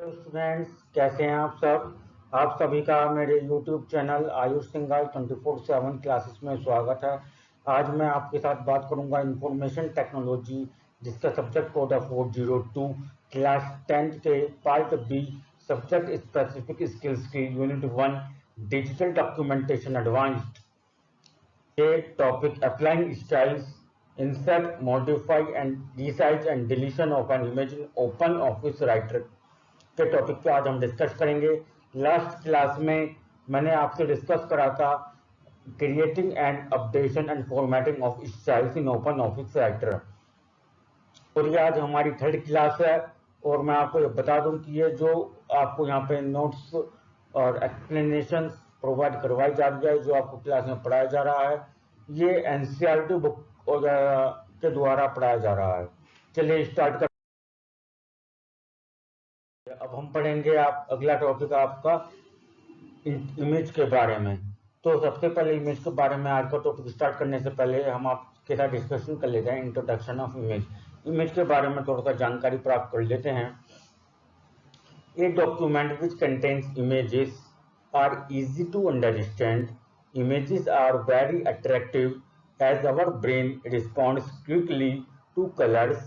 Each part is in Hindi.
हेलो स्टूडेंट्स, कैसे हैं आप सब। आप सभी का मेरे YouTube channel Ayush Singhal 24/7 classes में स्वागत है। आज मैं आपके साथ बात करूंगा इंफॉर्मेशन टेक्नोलॉजी, जिसका सब्जेक्ट कोड है 402, क्लास 10th के part B, subject specific skills की यूनिट 1, डिजिटल डॉक्यूमेंटेशन एडवांस्ड के topic applying styles, insert, modify and resize and deletion of an image in open office writer के टॉपिक पे आज हम डिस्कस करेंगे। लास्ट क्लास में मैंने आपसे डिस्कस करा था creating and updation and formatting of styles in Open Office writer, और ये आज हमारी थर्ड क्लास है। और मैं आपको बता दूं कि ये जो आपको यहाँ पे नोट्स और एक्सप्लेनेशन प्रोवाइड करवाई जा रही है, जो आपको क्लास में पढ़ाया जा रहा है, ये एनसीईआरटी बुक के द्वारा पढ़ाया जा रहा है। चलिए स्टार्ट कर। अब हम पढ़ेंगे अगला टॉपिक आपका इमेज के बारे में। तो सबसे पहले इमेज के बारे में आज का टॉपिक स्टार्ट करने से पहले हम आपके साथ डिस्कशन कर लेते हैं इंट्रोडक्शन ऑफ इमेज। इमेज के बारे में थोड़ा सा जानकारी प्राप्त कर लेते हैं। A document which contains images are easy to understand. Images are very attractive as our brain responds quickly to colors.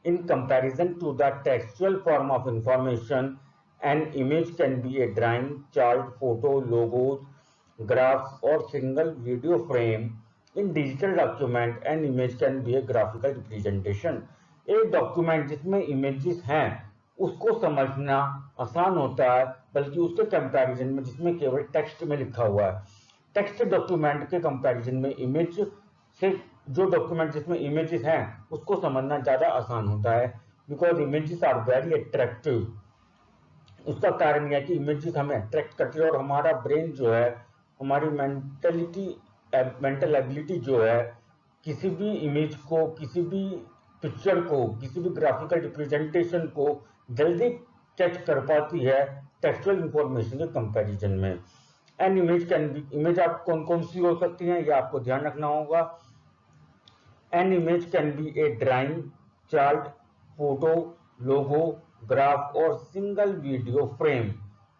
In comparison to the textual form of information, an image can be a drawing, chart, photo, logos, graphs, or single video frame. In digital document, an image can be a graphical representation. एक डॉक्यूमेंट जिसमें इमेजेस हैं उसको समझना आसान होता है, बल्कि उसके कंपैरिजन में जिसमें केवल टेक्स्ट में लिखा हुआ है, टेक्स्ट डॉक्यूमेंट के कंपैरिजन में इमेज से जो डॉक्यूमेंट जिसमें इमेजेस हैं उसको समझना ज़्यादा आसान होता है, because images are very attractive. उसका कारण यह है कि इमेजेस हमें अट्रैक्ट करती है और हमारा ब्रेन जो है, हमारी मेंटल एबिलिटी जो है, किसी भी इमेज को, किसी भी पिक्चर को, किसी भी ग्राफिकल रिप्रेजेंटेशन को जल्दी कैच कर पाती है टेक्सचुअल इंफॉर्मेशन के कंपैरिजन में। An image can B, image आप कौन कौन सी हो सकती हैं ये आपको ध्यान रखना होगा। An image can B A drawing, chart, photo, logo, graph और सिंगल वीडियो फ्रेम।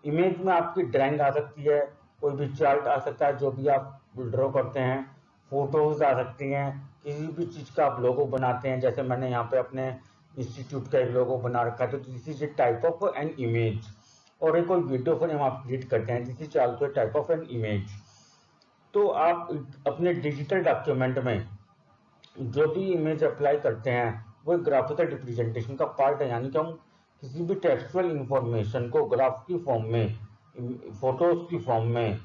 इमेज में आपकी ड्राइंग आ सकती है, कोई भी चार्ट आ सकता है जो भी आप ड्रॉ करते हैं, फोटोज आ सकती हैं, किसी भी चीज़ का आप लोगो बनाते हैं, जैसे मैंने यहाँ पे अपने इंस्टीट्यूट का एक लोगो बना रखा है, तो this is a type of an image. और एक कोई वीडियो फ्रेम आप क्रिएट करते हैं, this is also a type of an image. तो आप अपने डिजिटल डॉक्यूमेंट में जो भी इमेज अप्लाई करते हैं वो ग्राफिकल रिप्रेजेंटेशन का पार्ट है, यानी कि हम किसी भी टेक्सचुअल इंफॉर्मेशन को ग्राफ की फॉर्म में, फोटोज की फॉर्म में,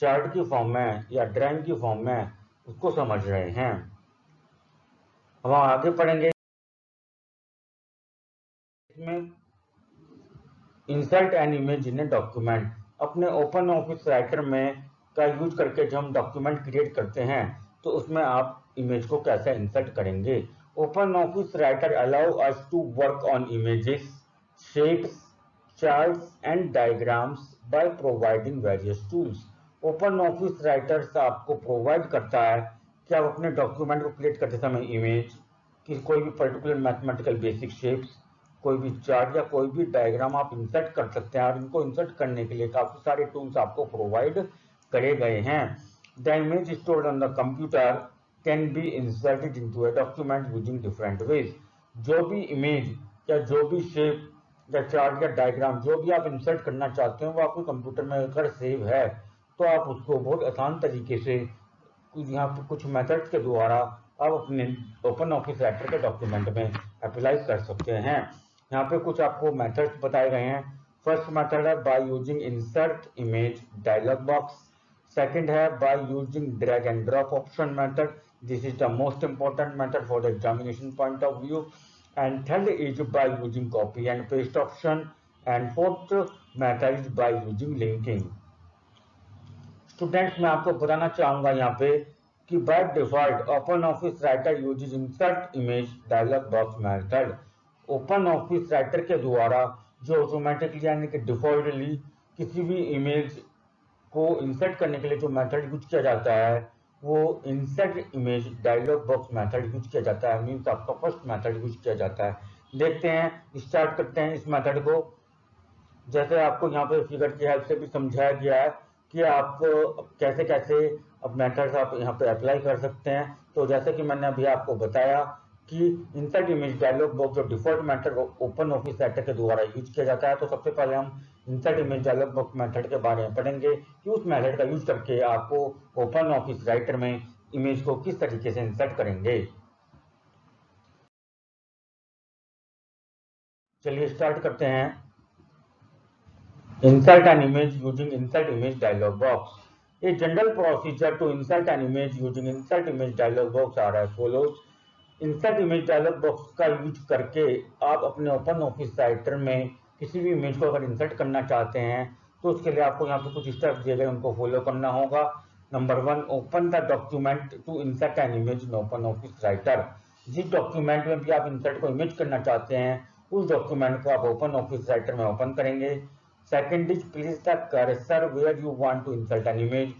चार्ट की फॉर्म में या ड्राइंग की फॉर्म में उसको समझ रहे हैं। अब हम आगे पढ़ेंगे। इसमें insert an image in a document, अपने ओपन ऑफिस राइटर में का यूज करके जब हम डॉक्यूमेंट क्रिएट करते हैं तो उसमें आप इमेज को कैसे इंसर्ट करेंगे। Open Office Writer allow us to work on images, shapes, charts and diagrams by providing various tools. Open Office Writer's आपको प्रोवाइड करता है कि आप अपने डॉक्यूमेंट को क्रिएट करते समय इमेज कि कोई भी पर्टिकुलर मैथमेटिकल बेसिक शेप्स, कोई भी चार्ट या कोई भी डायग्राम आप इंसर्ट कर सकते हैं, और इनको इंसर्ट करने के लिए काफी सारे टूल्स आपको प्रोवाइड करे गए हैं। The image stored on the computer can be inserted into a document using different ways. जो भी इमेज या जो भी शेप या चार्ट या डायग्राम जो भी आप इंसर्ट करना चाहते हैं वो आपके कंप्यूटर में अगर सेव है तो आप उसको बहुत आसान तरीके से यहाँ पे कुछ मेथड्स के द्वारा आप अपने ओपन ऑफिस राइटर के डॉक्यूमेंट में अप्लाई कर सकते हैं। यहाँ पे कुछ आपको मेथड्स बताए गए हैं। फर्स्ट मेथड है by using insert image dialog box. Second है by using drag and drop option method, this is the most important method for the examination point of view. And third is by using copy and paste option. And fourth method is by using linking. Students, मैं आपको बताना चाहूंगा यहाँ पे कि by default Open Office Writer uses insert image dialog box method. Open Office writer के द्वारा जो ऑटोमेटिकली यानी कि डिफॉल्टली किसी भी इमेज को इंसर्ट करने के लिए जो मेथड यूज किया जाता है वो insert image dialog box method use किया जाता है, मीन्स आपका फर्स्ट मेथड यूज किया जाता है। देखते हैं, स्टार्ट करते हैं इस मेथड को। जैसे आपको यहाँ पे फिगर की हेल्प से भी समझाया गया है कि आप कैसे कैसे अब मेथड्स आप यहाँ पे अप्लाई कर सकते हैं। तो जैसे कि मैंने अभी आपको बताया कि इंसर्ट इमेज डायलॉग बॉक्स जो default method open Office writer के द्वारा यूज किया जाता है, तो सबसे पहले हम insert image dialog box method के बारे में पढ़ेंगे कि उस मेथड का यूज करके आपको ओपन ऑफिस राइटर में इमेज को किस तरीके से इंसर्ट करेंगे। चलिए स्टार्ट करते हैं। Insert an image using insert image dialog box. A general procedure to insert an image using insert image dialog box are as follows. Insert image dialog box का यूज करके आप अपने ओपन ऑफिस राइटर में किसी भी इमेज को अगर इंसर्ट करना चाहते हैं तो उसके लिए आपको यहाँ पे कुछ स्टेप्स दिए गए, उनको फॉलो करना होगा। Number 1, open the document to insert an image in Open Office Writer. जिस डॉक्यूमेंट में भी आप इंसर्ट को इमेज करना चाहते हैं उस डॉक्यूमेंट को आप ओपन ऑफिस राइटर में ओपन करेंगे। Second is place the cursor where you want to insert an image.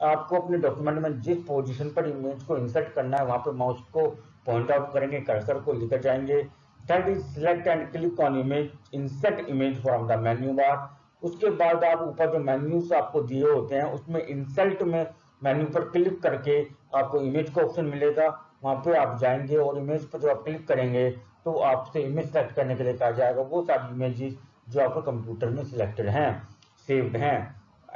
आपको अपने डॉक्यूमेंट में जिस पोजीशन पर इमेज को इंसर्ट करना है वहां पे माउस को पॉइंट आउट करेंगे, कर्सर को लेकर जाएंगे। Third is select and click on image, insert image from the menu bar. उसके बाद आप ऊपर जो मेन्यूज आपको दिए होते हैं उसमें इंसर्ट में मेन्यू पर क्लिक करके आपको इमेज का ऑप्शन मिलेगा, वहां पे आप जाएंगे और इमेज पर जब आप क्लिक करेंगे तो आपसे इमेज सेलेक्ट करने के लिए कहा जाएगा वो सारी इमेजेस जो आपके कंप्यूटर में सिलेक्टेड हैं, सेव्ड हैं।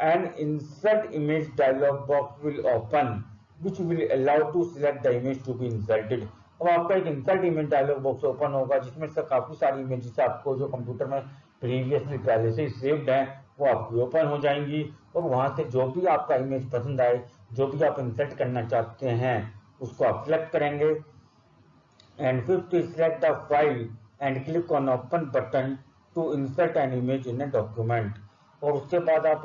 An insert image dialog box will open which will allow to select the image to be inserted। अब आपका एक insert image dialog box open होगा जिसमें से काफी सारी इमेजेस आपको जो कंप्यूटर में प्रीवियसली पहले से सेव्ड हैं वो आपकी ओपन हो जाएंगी और वहां से जो भी आपका इमेज पसंद आए, जो भी आप इंसर्ट करना चाहते हैं उसको आप सिलेक्ट करेंगे। And fifth, select the file and click on open button to insert an image in a document। और उसके बाद आप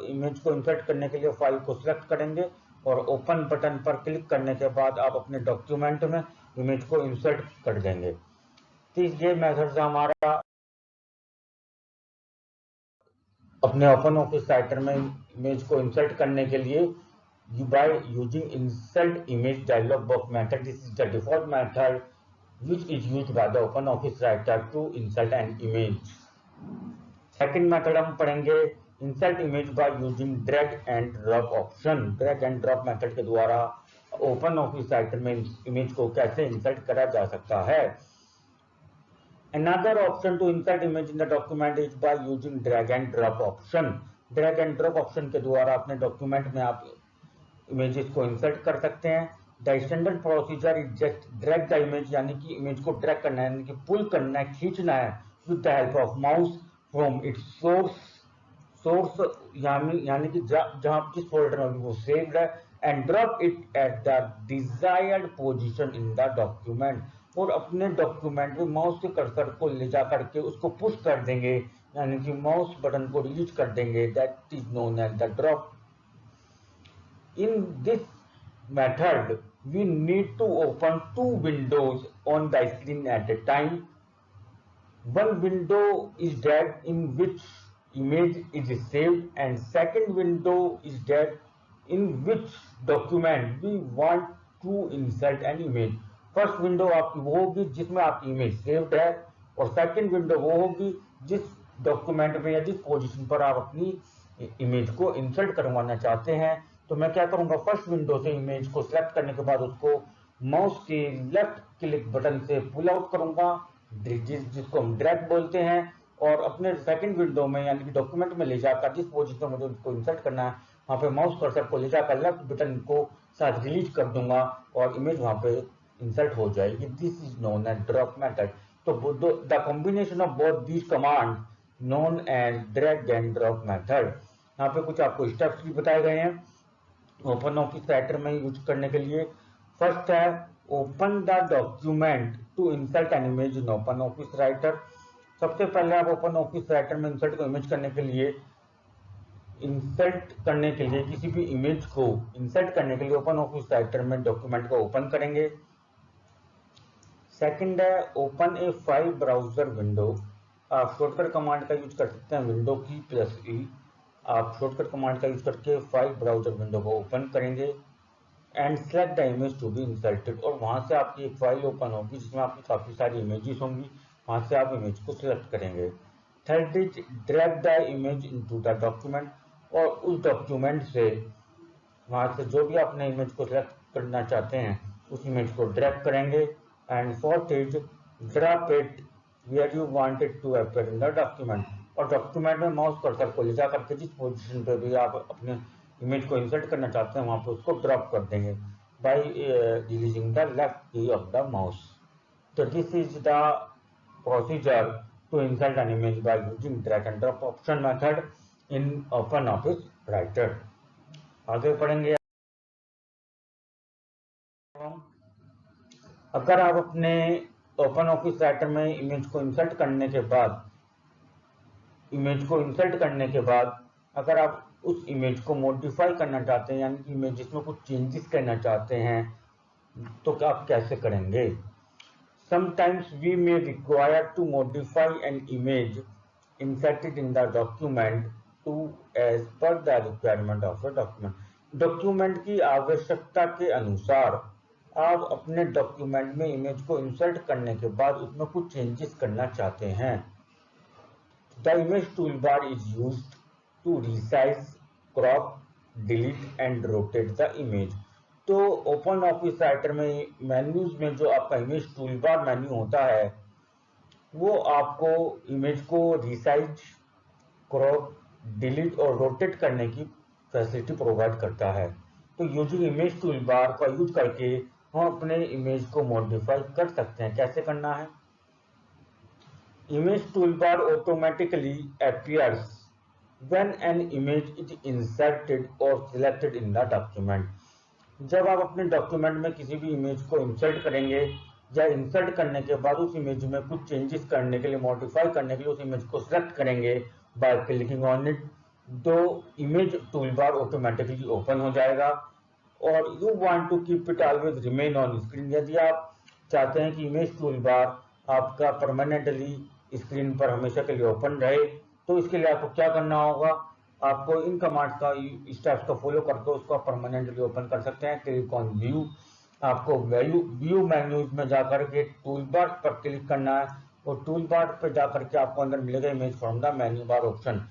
इमेज को इंसर्ट करने के लिए फाइल को सिलेक्ट करेंगे और ओपन बटन पर क्लिक करने के बाद आप अपने डॉक्यूमेंट में इमेज को इंसर्ट कर देंगे। तो ये मेथड से हमारा अपने ओपन ऑफिस राइटर में इमेज को इंसर्ट करने के लिए by using insert image dialog box method, this is the default method which is used by the open office writer to insert an image। Second method हम पढ़ेंगे insert image by using drag and drop option. Drag and drop method के द्वारा ओपन ऑफिस राइटर में इमेज को कैसे इंसर्ट करा जा सकता है। Another option to insert image in the document is by using drag and drop option। Drag and drop option के द्वारा अपने डॉक्यूमेंट में आप इमेजेस को इंसर्ट कर सकते हैं। The standard procedure is just drag the image, यानी कि इमेज को ड्रैग करना है, यानी कि पुल करना है, खींचना है with the help of mouse from its source यानी कि जहां जिस फोल्डर में वो सेव्ड है, and drop it at the desired position in the document. और अपने डॉक्यूमेंट में माउस के कर्सर को ले जा करके उसको पुश कर देंगे, यानी कि माउस बटन को रिलीज कर देंगे, that is known as the drop. In this method, we need to open two windows on the screen at a time. One window is that in which image is saved and second window is that in which document we want to insert an image। First window आपकी वो होगी जिसमें आपकी इमेज सेव्ड है और सेकंड विंडो वो होगी जिस डॉक्यूमेंट में या जिस पोजीशन पर आप अपनी इमेज को इंसर्ट करवाना चाहते हैं। तो मैं क्या करूंगा, फर्स्ट विंडो से इमेज को सिलेक्ट करने के बाद उसको माउस के लेफ्ट क्लिक बटन से पुल आउट करूंगा, जिसको हम ड्रैग बोलते हैं, और अपने सेकंड विंडो में यानी कि डॉक्यूमेंट में ले जाकर जिस पोजीशन में मुझे उसको इंसर्ट करना है वहां पे माउस कर्सर को ले जाकर लेफ्ट बटन को साथ रिलीज कर दूंगा और इमेज वहां पे इंसर्ट हो जाएगी। This is known as drop method. तो the combination of both these command known as drag and drop method. यहाँ पे कुछ आपको स्टेप्स भी बताए गए हैं ओपन ऑफिस राइटर में यूज करने के लिए। फर्स्ट है open the document to insert an image in Open Office Writer. सबसे पहले आप ओपन ऑफिस राइटर में इंसर्ट को इमेज करने के लिए किसी भी इमेज को इंसर्ट करने के लिए ओपन ऑफिस राइटर में डॉक्यूमेंट को ओपन करेंगे। सेकंड है open a file browser window. आप शॉर्टकट कमांड का यूज कर सकते हैं विंडो की प्लस ई। आप शॉर्टकट कमांड का यूज करके फाइल ब्राउजर विंडो को ओपन करेंगे and select the image to be inserted. और वहां से आपकी एक फाइल ओपन होगी जिसमें आपकी काफी सारी इमेजेस होंगी, वहां से आप इमेज को सिलेक्ट करेंगे। Third is drag the image into the document, और उस डॉक्यूमेंट से वहाँ से जो भी आपने इमेज को सिलेक्ट करना चाहते हैं उस इमेज को ड्रैग करेंगे। And fourth is drop it where you want it to appear in the document, और डॉक्यूमेंट में माउस कर्सर को ले जा करके जिस पोजीशन पे भी आप अपने इमेज को इंसर्ट करना चाहते हैं वहाँ पे उसको ड्रॉप कर देंगे by releasing the left key of the mouse. तो this is the procedure to insert an image by using drag and drop option method in Open Office Writer. आगे पढ़ेंगे। अगर आप अपने ओपन ऑफिस राइटर में इमेज को इंसर्ट करने के बाद अगर आप उस इमेज को मॉडिफाई करना चाहते हैं, यानी कि इमेज में कुछ चेंजेस करना चाहते हैं, तो आप कैसे करेंगे? Sometimes we may require to modify an image inserted in the document to as per the requirement of the document। Document की आवश्यकता के अनुसार आप अपने डॉक्यूमेंट में इमेज को इंसर्ट करने के बाद उसमें कुछ चेंजेस करना चाहते हैं। The image tool bar is used to resize, crop, delete and rotate the image. तो ओपन ऑफिस राइटर में मेन्यूज में जो आपका इमेज टूल बार मेन्यू होता है वो आपको इमेज को रिसाइज, क्रॉप, डिलीट और रोटेट करने की फैसिलिटी प्रोवाइड करता है। तो यूजिंग इमेज टूल बार का यूज करके हम अपने इमेज को मॉडिफाई कर सकते हैं। कैसे करना है? Image tool bar automatically appears when an image is inserted और सिलेक्टेड इन द डॉक्यूमेंट। जब आप अपने डॉक्यूमेंट में किसी भी इमेज को इंसर्ट करेंगे या इंसर्ट करने के बाद उस इमेज में कुछ चेंजेस करने के लिए, मॉडिफाई करने के लिए उस इमेज को सिलेक्ट करेंगे बाय क्लिकिंग ऑन इट, तो image tool bar automatically open हो जाएगा। और you want to keep it always remain on screen, यदि आप चाहते हैं कि इमेज टूल बार आपका परमानेंटली स्क्रीन पर हमेशा के लिए ओपन रहे, तो इसके लिए आपको क्या करना होगा? आपको इन कमांड्स का स्टेप्स को फॉलो करके उसको परमानेंटली ओपन कर सकते हैं। क्लिक ऑन व्यू, आपको व्यू मेन्यूज में जाकर के टूल बार पर क्लिक करना है और टूल बार पर जाकर के आपको अंदर मिलेगा image from the menu bar option.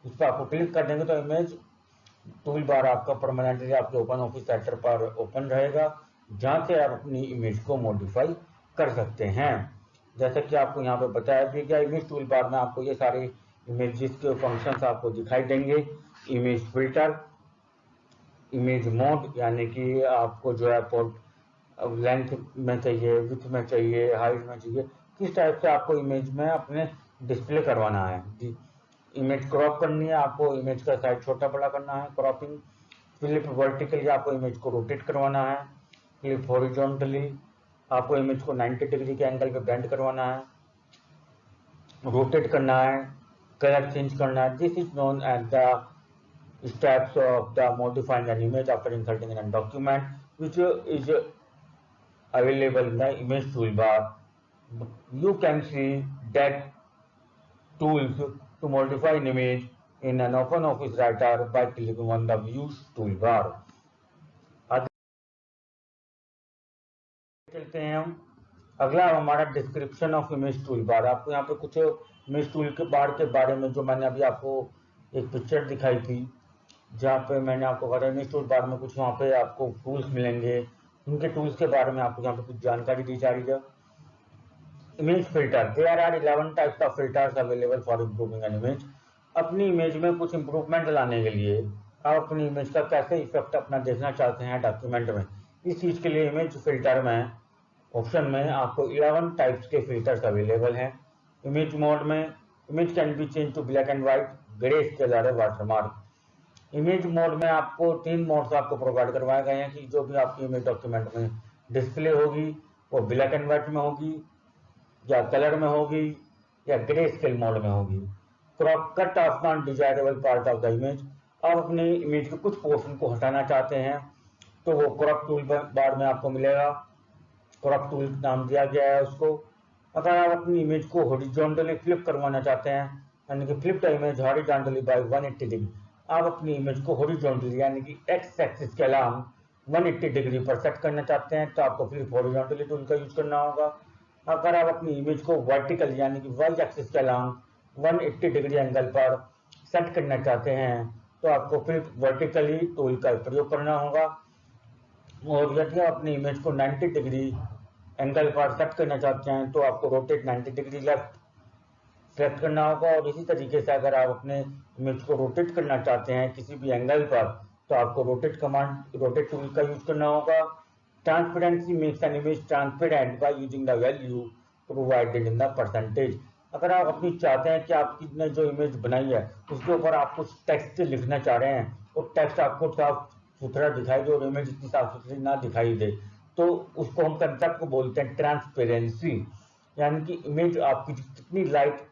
उस पर आपको क्लिक कर देंगे तो इमेज टूल बार आपका परमानेंटली आपके ओपन ऑफिस राइटर पर ओपन रहेगा, जहां से आप अपनी इमेज को मॉडिफाई कर सकते हैं। जैसा कि आपको यहाँ पे बताया भी गया, इमेज टूल बार में आपको ये सारे इमेजेस के फंक्शंस आपको दिखाई देंगे। इमेज फिल्टर, इमेज मोड, यानी कि आपको जो है लेंथ में चाहिए, विड्थ में चाहिए, हाइट में चाहिए, किस टाइप से आपको इमेज में अपने डिस्प्ले करवाना है। इमेज क्रॉप करनी है, आपको इमेज का साइज छोटा बड़ा करना है, क्रॉपिंग। फ्लिप वर्टिकली आपको इमेज को रोटेट करवाना है। फ्लिप हॉरिजॉन्टली आपको इमेज को 90 डिग्री के एंगल पे बेंड करवाना है, रोटेट करना है, कलर चेंज करना है। This is known as the steps of the modifying an image after inserting in a document, which is available in the image toolbar. You can see that tools to modify an image in an open office writer by clicking on the views toolbar. आगे चलते हैं हम। अगला हमारा डिस्क्रिप्शन ऑफ इमेज टूल बार। आपको यहाँ पे कुछ इमेज टूल के बार के बारे में, जो मैंने अभी आपको एक पिक्चर दिखाई थी जहाँ पे मैंने आपको बताया इमेज टूल बार में कुछ वहाँ पे आपको टूल्स मिलेंगे, उनके टूल्स के बारे में आपको यहाँ पे कुछ जानकारी दी जा रही है। Image filter, there are 11 types of filters available for improving an image. अपनी इमेज में कुछ इंप्रूवमेंट लाने के लिए आप अपनी इमेज का कैसे इफेक्ट अपना देखना चाहते हैं डॉक्यूमेंट में, इस चीज़ के लिए इमेज फिल्टर में ऑप्शन में आपको 11 टाइप्स के फिल्टर्स अवेलेबल हैं। इमेज मोड में image can be change to black and white, grey scale और वाटरमार्क। इमेज मोड में आपको 3 मोड्स आपको प्रोवाइड करवाए गए हैं कि जो भी आपकी इमेज डॉक्यूमेंट में डिस्प्ले होगी वो ब्लैक एंड व्हाइट में होगी या कलर में होगी या ग्रे स्केल मोड में होगी। Crop, cut off non desirable part of the image. आप अपनी इमेज के कुछ पोर्शन को हटाना चाहते हैं तो वो क्रॉप टूल बार में आपको मिलेगा, क्रॉप टूल नाम दिया गया है उसको। अगर आप अपनी इमेज को हॉरिजॉन्टली फ्लिप करवाना चाहते हैं, यानी कि flip the image horizontally by 180 degree, आप अपनी इमेज को हॉरिजॉन्टली यानी कि एक्स एक्सिस के अलावा 180 डिग्री पर सेट करना चाहते हैं तो आपको फ्लिप हॉरिजॉन्टली टूल का यूज करना होगा। अगर आप अपनी इमेज को वर्टिकल यानी कि वाई एक्सिस के अलावा 180 डिग्री एंगल पर सेट करना चाहते हैं तो आपको फिर वर्टिकली टूल का प्रयोग करना होगा। और यदि आप अपनी इमेज को 90 डिग्री एंगल पर सेट करना चाहते हैं तो आपको रोटेट 90 डिग्री लेफ्ट सेलेक्ट करना होगा। और इसी तरीके से अगर आप अपने इमेज को रोटेट करना चाहते हैं किसी भी एंगल पर तो आपको रोटेट टूल का यूज करना होगा। Transparency makes an image transparent by using the value provided in the percentage. अगर आप अपनी चाहते हैं कि आपने जो इमेज बनाई है उसके ऊपर आप कुछ टेक्स्ट लिखना चाह रहे हैं और टेक्स्ट आपको साफ सुथरा दिखाई दे और इमेज इतनी साफ सुथरी ना दिखाई दे तो उसको हम कंसेप्ट को बोलते हैं ट्रांसपेरेंसी। यानी कि इमेज आपकी कितनी लाइट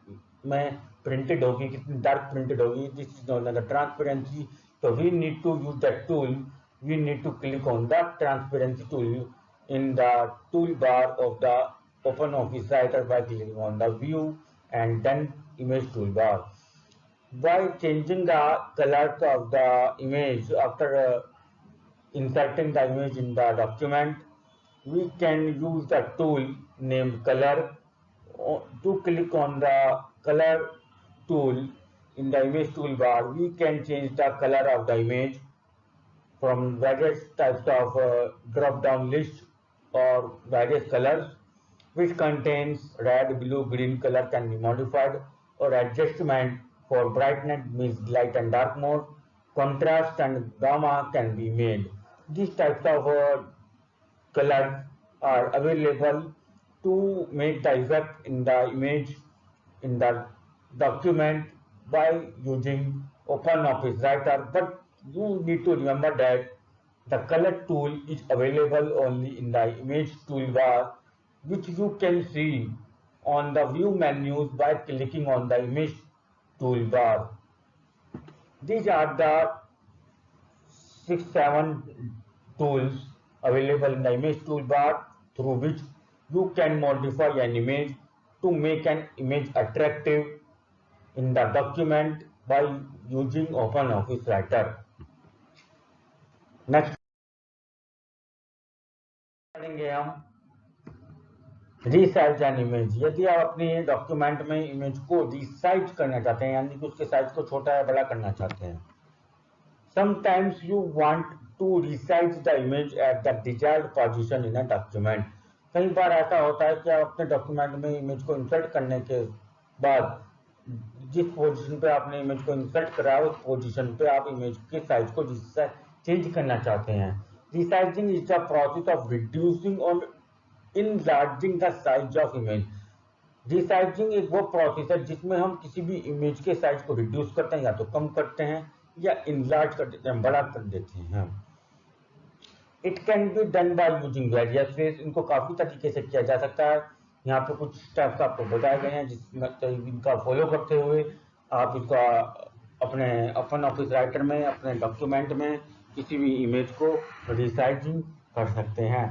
में प्रिंटेड होगी, कितनी डार्क प्रिंटेड होगी, this is known as transparency. तो we need to use that tool, we need to click on the transparency tool in the toolbar of the OpenOffice Writer by clicking on the view and then image toolbar. By changing the color of the image after inserting the image in the document, we can use the tool named color. To click on the color tool in the image toolbar, we can change the color of the image from various types of drop down list or various colors which contains red, blue, green color can be modified, or adjustment for brightness means light and dark mode, contrast and gamma can be made. These types of colors are available to make the effect in the image in the document by using OpenOffice Writer. But you need to remember that the color tool is available only in the image toolbar, which you can see on the view menus by clicking on the image toolbar. These are the 6-7 tools available in the image toolbar through which you can modify an image to make an image attractive in the document by using OpenOffice Writer. Next पढ़ेंगे हम रीसाइज एन इमेज। यदि आप अपने डॉक्यूमेंट में इमेज को रीसाइज करना चाहते हैं यानी कि उसके साइज को छोटा या बड़ा करना चाहते हैं, sometimes you want to resize the image at the desired position in a document. कई बार ऐसा होता है कि आप अपने डॉक्यूमेंट में इमेज को इंसर्ट करने के बाद जिस पोजीशन पे आपने इमेज को इंसर्ट करा है उस पोजीशन पे आप इमेज के साइज को चेंज करना चाहते हैं। Resizing is the process of reducing or enlarging the size of image. Resizing एक वो प्रोसेस है जिसमें हम किसी भी इमेज के साइज को रिड्यूस करते हैं, या तो कम करते हैं या इनलार्ज कर देते हैं, बड़ा कर देते हैं। It can be done by using various ways. इनको काफी तरीके से किया जा सकता है। यहाँ पे कुछ स्टेप्स आपको बताए गए हैं जिसमें इनका फॉलो करते हुए आप इसका अपने OpenOffice राइटर में अपने डॉक्यूमेंट में किसी भी इमेज को रिसाइजिंग कर सकते हैं।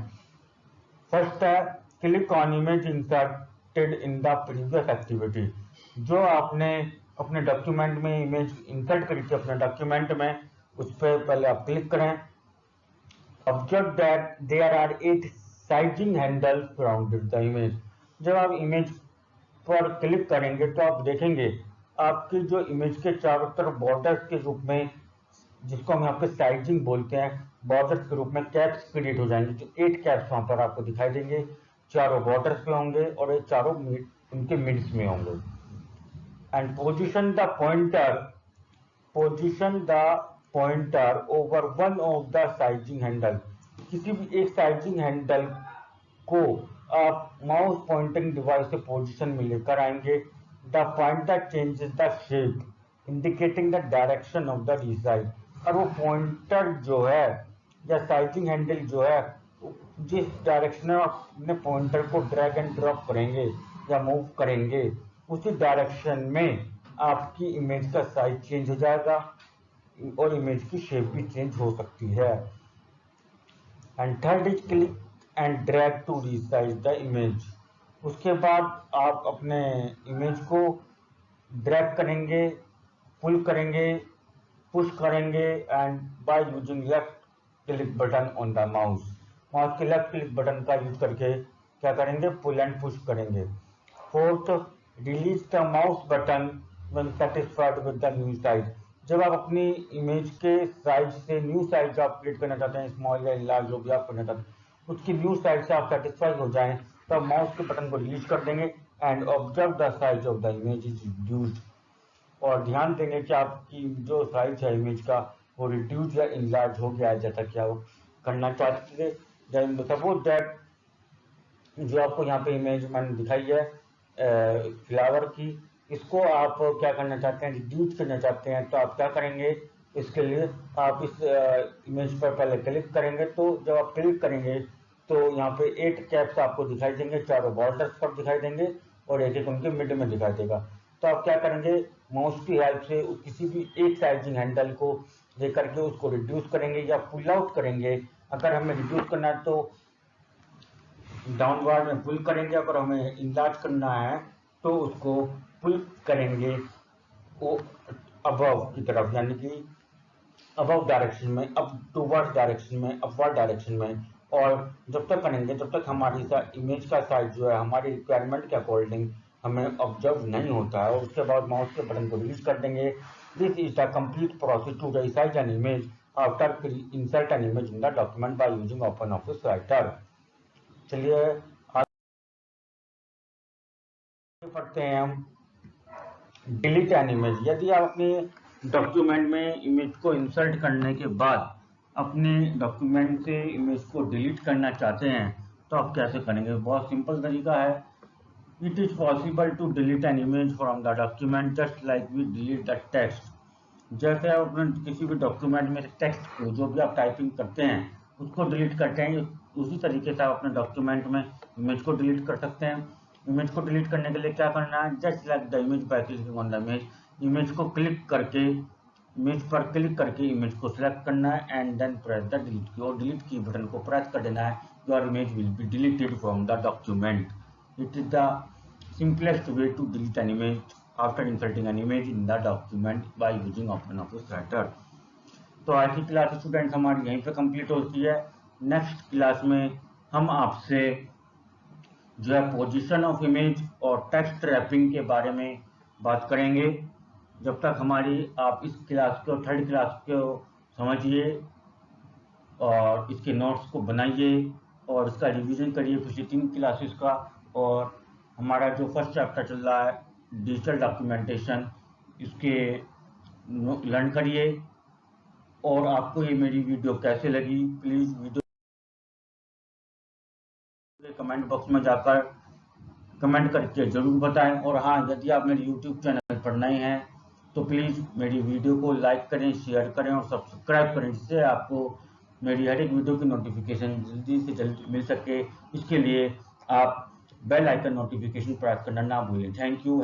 फर्स्ट है click on image inserted in the previous activity. जो आपने अपने डॉक्यूमेंट में इमेज इंसर्ट करी थी अपने डॉक्यूमेंट में, उस पर पहले आप क्लिक करें। Observe that there are 8 sizing handles surrounded the image. जब आप इमेज पर क्लिक करेंगे तो आप देखेंगे आपकी जो इमेज के चारों तरफ बॉर्डर्स के रूप में, जिसको हम यहाँ पे साइजिंग बोलते हैं, बॉर्डर्स के रूप में कैप्स क्रिएट हो जाएंगे। तो 8 कैप्स वहां पर आपको दिखाई देंगे, चारों बॉर्डर्स पे होंगे और ये चारों उनके मिड्स में होंगे। And position the pointer over one of the sizing handle. किसी भी एक साइजिंग हैंडल को आप माउस पॉइंटिंग डिवाइस से पोजीशन में लेकर आएंगे। The pointer changes the shape indicating the direction of the resize. और वो पॉइंटर जो है या साइजिंग हैंडल जो है, जिस डायरेक्शन में अपने पॉइंटर को ड्रैग एंड ड्रॉप करेंगे या मूव करेंगे, उसी डायरेक्शन में आपकी इमेज का साइज चेंज हो जाएगा और इमेज की शेप भी चेंज हो सकती है। And third is click and drag to resize the image. उसके बाद आप अपने इमेज को ड्रैग करेंगे, पुल करेंगे, पुश करेंगे and by using left click button on the mouse के लेफ्ट क्लिक बटन का यूज करके क्या करेंगे, पुल एंड पुश करेंगे। Fourth, release the mouse button when satisfied with the new size। जब आप अपनी इमेज के साइज से न्यू साइज जो आप क्रिएट करना चाहते हैं, स्मॉल या लार्ज जो भी आप करना चाहते हैं, उसकी न्यू साइज से आप सेटिस्फाई हो जाएं तो आप माउस के बटन को रिलीज कर देंगे and observe the size of the image is reduced. और ध्यान देंगे कि आपकी जो साइज है इमेज का वो रिड्यूस या इनलार्ज हो गया है जैसा कि आप करना चाहते थे। सपोज दैट जो आपको यहाँ पे इमेज मैंने दिखाई है फ्लावर की, इसको आप क्या करना चाहते हैं, रिड्यूस करना चाहते हैं, तो आप क्या करेंगे, इसके लिए आप इस इमेज पर पहले क्लिक करेंगे। तो जब आप क्लिक करेंगे तो यहाँ पे 8 कैप्स आपको दिखाई देंगे, चारों बॉर्डर्स पर दिखाई देंगे और एक एक उनके मिड में दिखाई देगा। तो आप क्या करेंगे, माउस की हेल्प से किसी भी एक साइजिंग हैंडल को लेकर के उसको रिड्यूस करेंगे या पुल आउट करेंगे। अगर हमें रिड्यूस करना है तो डाउनवर्ड में पुल करेंगे, अगर हमें इंलार्ज करना है तो उसको पुल करेंगे वो अबव की तरफ, यानी कि अबव डायरेक्शन में, अप टूवर्ड्स डायरेक्शन में, अपवर्ड डायरेक्शन में। और जब तक करेंगे जब तक हमारी इमेज का साइज जो है हमारी रिक्वायरमेंट के अकॉर्डिंग हमें ऑब्जर्व नहीं होता है, और उसके बाद माउस के बटन को रिलीज कर देंगे। This is the complete process to resize an image after insert an image in the document by using OpenOffice Writer। चलिए आगे पढ़ते हैं हम डिलीट एन इमेज। यदि आप अपने डॉक्यूमेंट में इमेज को इंसर्ट करने के बाद अपने डॉक्यूमेंट से इमेज को डिलीट करना चाहते हैं तो आप कैसे करेंगे। बहुत सिंपल तरीका है। It is possible to delete an image from the document just like we delete the text. जैसे आप अपने किसी भी डॉक्यूमेंट में टेक्स्ट को जो भी आप टाइपिंग करते हैं उसको डिलीट करते हैं, उसी तरीके से आप अपने डॉक्यूमेंट में इमेज को डिलीट कर सकते हैं। इमेज को डिलीट करने के लिए क्या करना है, just like the image by clicking on the image, image को क्लिक करके इमेज पर क्लिक करके इमेज को सिलेक्ट करना है and then press the delete key, और डिलीट की बटन को प्रेस कर देना है। Your image will be deleted from the document. It is the simplest way to delete an image after inserting an image in the document by using OpenOffice Writer। तो आज की क्लास स्टूडेंट्स हमारी यहीं पे कंप्लीट होती है। नेक्स्ट क्लास में हम आपसे जो है पोजीशन ऑफ इमेज और टेक्स्ट रैपिंग के बारे में बात करेंगे। जब तक हमारी आप इस क्लास को, थर्ड क्लास को समझिए और इसके नोट्स को बनाइए और इसका रिवीजन करिए पिछली 3 क्लासेस का। और हमारा जो फर्स्ट चैप्टर चल रहा है डिजिटल डॉक्यूमेंटेशन, इसके लर्न करिए। और आपको ये मेरी वीडियो कैसे लगी प्लीज़ वीडियो कमेंट बॉक्स में जाकर कमेंट करके ज़रूर बताएं। और हाँ, यदि आप मेरे यूट्यूब चैनल पर नए हैं तो प्लीज़ मेरी वीडियो को लाइक करें, शेयर करें और सब्सक्राइब करें, जिससे आपको मेरी हर एक वीडियो की नोटिफिकेशन जल्दी से जल्दी मिल सके। इसके लिए आप बेल आइकन नोटिफिकेशन प्रेस करना ना भूलें। Thank you.